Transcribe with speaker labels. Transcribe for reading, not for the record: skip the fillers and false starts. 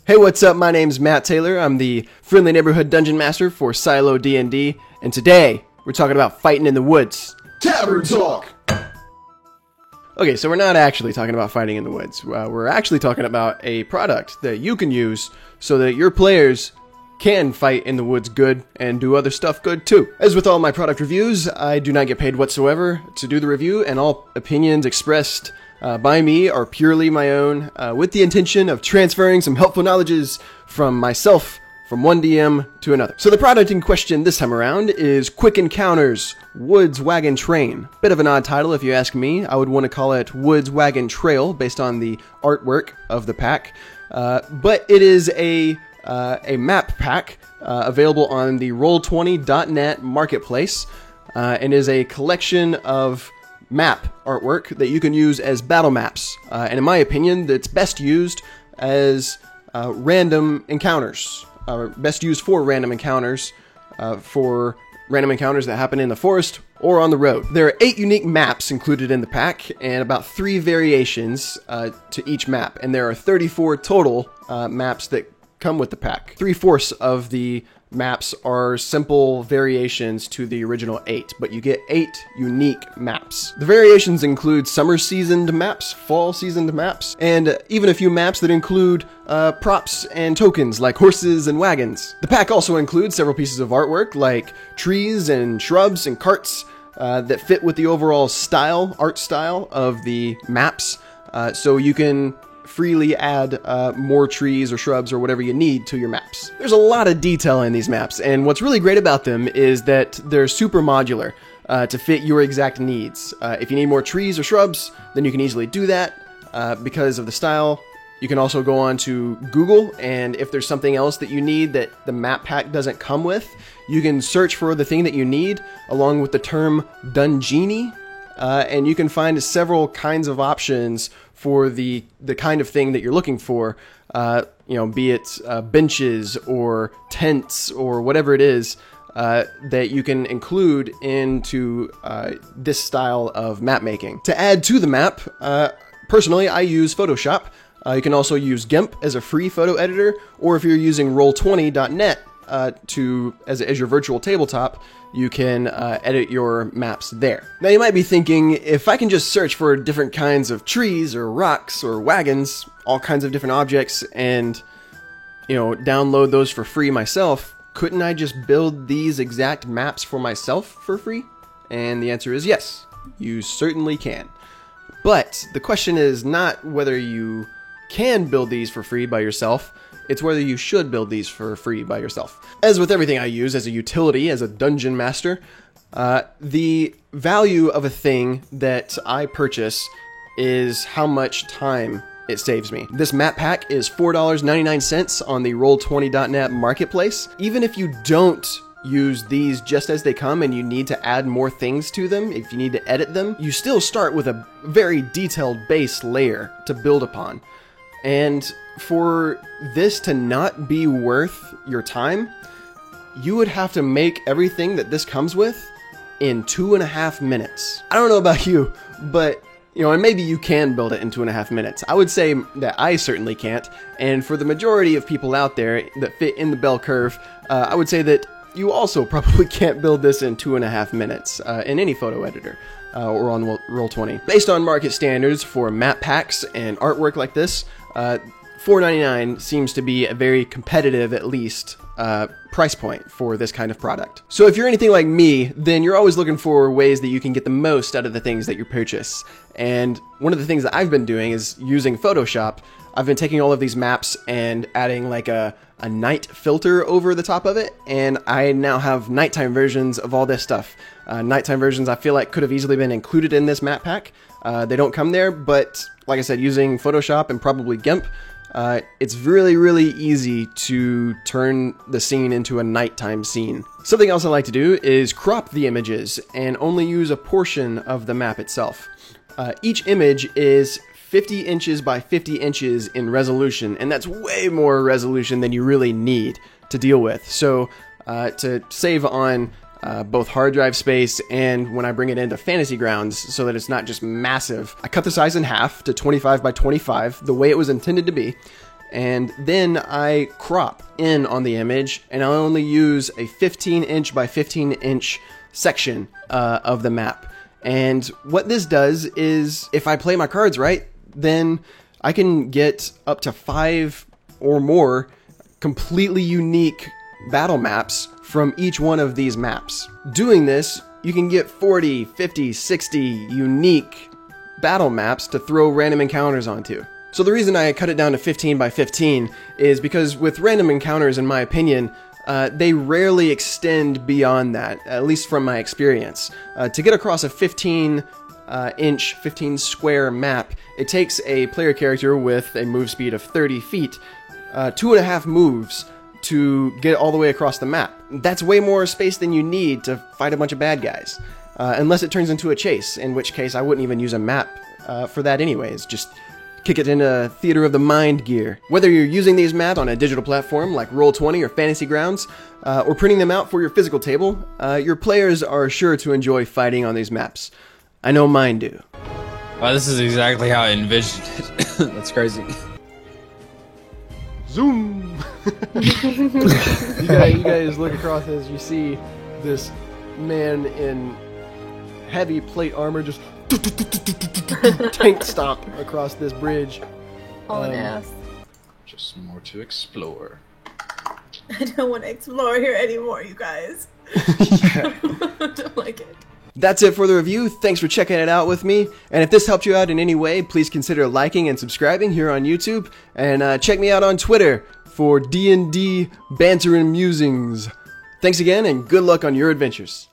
Speaker 1: Hey, what's up? My name's Matt Taylor. I'm the friendly neighborhood dungeon master for Silo D&D, and today we're talking about fighting in the woods.
Speaker 2: Tavern Talk!
Speaker 1: Okay, so we're not actually talking about fighting in the woods. We're actually talking about a product that you can use so that your players can fight in the woods good and do other stuff good too. As with all my product reviews, I do not get paid whatsoever to do the review, and all opinions expressed by me are purely my own, with the intention of transferring some helpful knowledges from myself from one DM to another. So the product in question this time around is Quick Encounters Woods Wagon Train. Bit of an odd title if you ask me. I would want to call it Woods Wagon Trail based on the artwork of the pack, but it is a map pack available on the Roll20.net marketplace, and is a collection of map artwork that you can use as battle maps, and in my opinion that's best used as random encounters, best used for random encounters that happen in the forest or on the road. There are 8 unique maps included in the pack and about 3 variations to each map, and there are 34 total maps that come with the pack. 3/4 of the maps are simple variations to the original 8, but you get 8 unique maps. The variations include summer seasoned maps, fall seasoned maps, and even a few maps that include props and tokens like horses and wagons. The pack also includes several pieces of artwork like trees and shrubs and carts that fit with the overall art style of the maps, so you can freely add more trees or shrubs or whatever you need to your maps. There's a lot of detail in these maps, and what's really great about them is that they're super modular to fit your exact needs. If you need more trees or shrubs, then you can easily do that because of the style. You can also go on to Google, and if there's something else that you need that the map pack doesn't come with, you can search for the thing that you need along with the term Dungenie, and you can find several kinds of options for the kind of thing that you're looking for, be it benches or tents or whatever it is that you can include into this style of map making. To add to the map, personally, I use Photoshop. You can also use GIMP as a free photo editor, or if you're using Roll20.net as your virtual tabletop, you can edit your maps there. Now you might be thinking, if I can just search for different kinds of trees or rocks or wagons, all kinds of different objects, and download those for free myself, couldn't I just build these exact maps for myself for free? And the answer is yes, you certainly can. But the question is not whether you can build these for free by yourself, it's whether you should build these for free by yourself. As with everything I use as a utility, as a dungeon master, the value of a thing that I purchase is how much time it saves me. This map pack is $4.99 on the Roll20.net marketplace. Even if you don't use these just as they come and you need to add more things to them, if you need to edit them, you still start with a very detailed base layer to build upon. And for this to not be worth your time, you would have to make everything that this comes with in 2.5 minutes. I don't know about you, but and maybe you can build it in 2.5 minutes. I would say that I certainly can't, and for the majority of people out there that fit in the bell curve, I would say that you also probably can't build this in 2.5 minutes in any photo editor or on Roll20. Based on market standards for map packs and artwork like this, $4.99 seems to be a very competitive, at least, price point for this kind of product. So if you're anything like me, then you're always looking for ways that you can get the most out of the things that you purchase. And one of the things that I've been doing is using Photoshop. I've been taking all of these maps and adding like a night filter over the top of it, and I now have nighttime versions of all this stuff. Nighttime versions I feel like could have easily been included in this map pack. They don't come there, but like I said, using Photoshop and probably GIMP, it's really easy to turn the scene into a nighttime scene. Something else I like to do is crop the images and only use a portion of the map itself. Each image is 50 inches by 50 inches in resolution, and that's way more resolution than you really need to deal with. So to save on both hard drive space and when I bring it into Fantasy Grounds so that it's not just massive, I cut the size in half to 25 by 25, the way it was intended to be, and then I crop in on the image, and I only use a 15-inch by 15-inch section of the map. And what this does is, if I play my cards right, then I can get up to 5 or more completely unique battle maps from each one of these maps. Doing this, you can get 40, 50, 60 unique battle maps to throw random encounters onto. So the reason I cut it down to 15 by 15 is because with random encounters, in my opinion, they rarely extend beyond that, at least from my experience. To get across a 15-inch, 15-square map, it takes a player character with a move speed of 30 feet, 2.5 moves to get all the way across the map. That's way more space than you need to fight a bunch of bad guys. Unless it turns into a chase, in which case I wouldn't even use a map for that anyways. Just kick it into Theater of the Mind gear. Whether you're using these maps on a digital platform like Roll20 or Fantasy Grounds, or printing them out for your physical table, your players are sure to enjoy fighting on these maps. I know mine do.
Speaker 2: Wow, this is exactly how I envisioned it. That's crazy.
Speaker 1: Zoom! you guys look across as you see this man in heavy plate armor just tank stomp across this bridge.
Speaker 3: Hauling ass.
Speaker 2: Just more to explore.
Speaker 3: I don't want to explore here anymore, you guys. I don't like it.
Speaker 1: That's it for the review. Thanks for checking it out with me. And if this helped you out in any way, please consider liking and subscribing here on YouTube. And check me out on Twitter for D&D banter and musings. Thanks again, and good luck on your adventures.